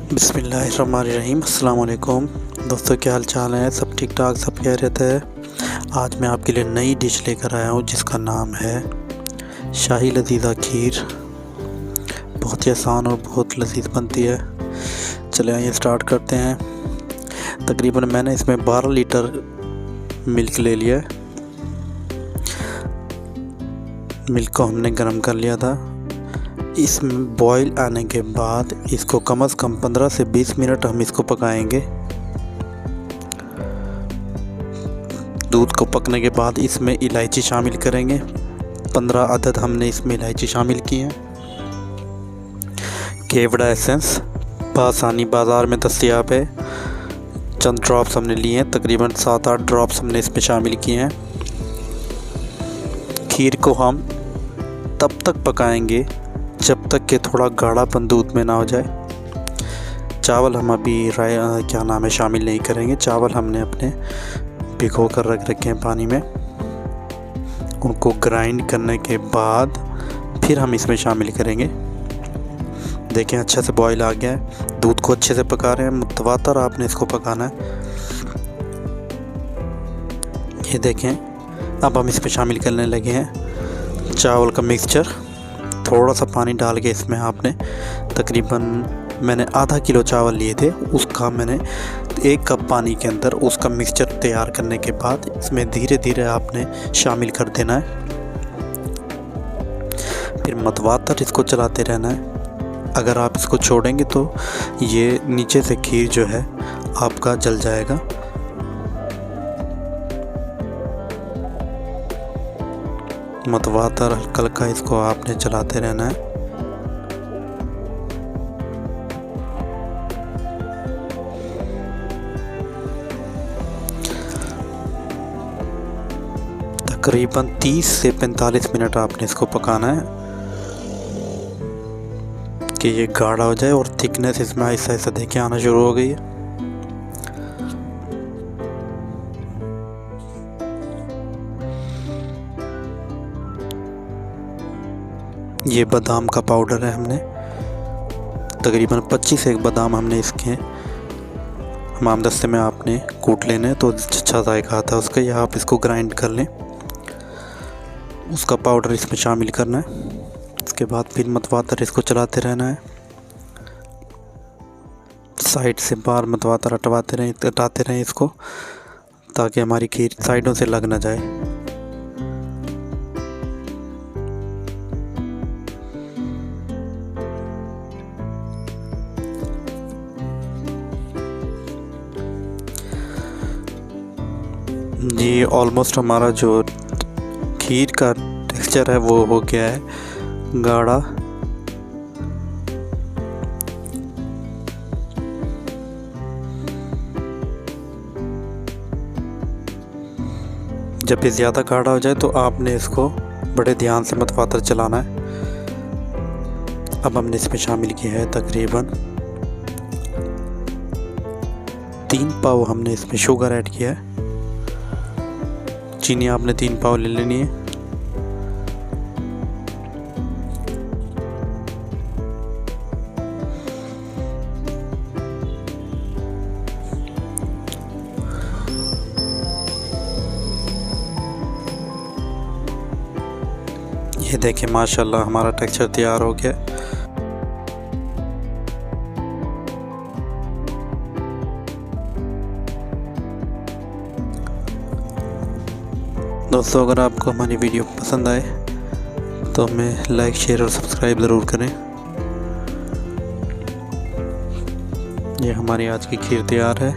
बिस्मिल्लाहिर्रहमानिर्रहीम। अस्सलाम वालेकुम दोस्तों, क्या हाल चाल है? सब ठीक ठाक, सब खैरियत है। आज मैं आपके लिए नई डिश लेकर आया हूँ जिसका नाम है शाही लजीज़ा खीर। बहुत ही आसान और बहुत लजीज बनती है। चले आइए स्टार्ट करते हैं। तकरीबन मैंने इसमें 12 लीटर मिल्क ले लिया है। मिल्क को हमने गर्म कर लिया था। इसमें बॉईल आने के बाद इसको कम से कम 15 से 20 मिनट हम इसको पकाएंगे। दूध को पकने के बाद इसमें इलायची शामिल करेंगे। 15 अदद हमने इसमें इलायची शामिल की है। केवड़ा एसेंस बआसानी बाज़ार में दस्तयाब है। चंद ड्रॉप्स हमने लिए हैं, तकरीबन 7-8 ड्रॉप्स हमने इसमें शामिल किए हैं। खीर को हम तब तक पकाएंगे जब तक कि थोड़ा गाढ़ापन दूध में ना हो जाए। चावल हम अभी शामिल नहीं करेंगे। चावल हमने अपने भिगो कर रख रखे हैं पानी में। उनको ग्राइंड करने के बाद फिर हम इसमें शामिल करेंगे। देखें अच्छे से बॉईल आ गया है। दूध को अच्छे से पका रहे हैं, मुतवातर आपने इसको पकाना है। ये देखें, अब हम इसमें शामिल करने लगे हैं चावल का मिक्सचर। थोड़ा सा पानी डाल के इसमें आपने तकरीबन मैंने आधा किलो चावल लिए थे, उसका मैंने 1 कप पानी के अंदर उसका मिक्सचर तैयार करने के बाद इसमें धीरे धीरे आपने शामिल कर देना है। फिर मतवातर इसको चलाते रहना है। अगर आप इसको छोड़ेंगे तो ये नीचे से खीर जो है आपका जल जाएगा। मतवातर हल्का इसको आपने चलाते रहना है। तकरीबन 30 से 45 मिनट आपने इसको पकाना है कि ये गाढ़ा हो जाए और थिकनेस इसमें ऐसा ऐसा देखे आना शुरू हो गई है। ये बादाम का पाउडर है। हमने तकरीबन 25 से 1 बादाम हमने इसके हमामदस्ते में आपने कूट लेने तो अच्छा जायका आता है उसका। या आप इसको ग्राइंड कर लें, उसका पाउडर इसमें शामिल करना है। इसके बाद फिर मतवातर इसको चलाते रहना है। साइड से बार मतवातर हटाते रहें इसको, ताकि हमारी खीर साइडों से लग ना जाए। ये ऑलमोस्ट हमारा जो खीर का टेक्सचर है वो हो गया है गाढ़ा। जब ये ज़्यादा गाढ़ा हो जाए तो आपने इसको बड़े ध्यान से मतवातर चलाना है। अब हमने इसमें शामिल किया है तकरीबन 3 पाव हमने इसमें शुगर ऐड किया है। चीनी आपने 3 पाव ले लेनी है। ये देखें माशाल्लाह हमारा टेक्सचर तैयार हो गया। दोस्तों, अगर आपको हमारी वीडियो पसंद आए तो हमें लाइक, शेयर और सब्सक्राइब ज़रूर करें। ये हमारी आज की खीर तैयार है।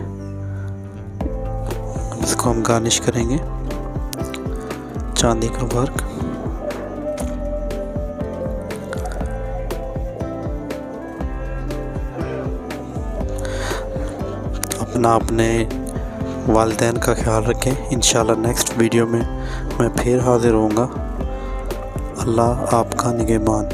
अब इसको हम गार्निश करेंगे चांदी का वर्क। अपने वालिदैन का ख्याल रखें। इंशाल्लाह नेक्स्ट वीडियो में मैं फिर हाज़िर होऊंगा। अल्लाह आपका निगहबान।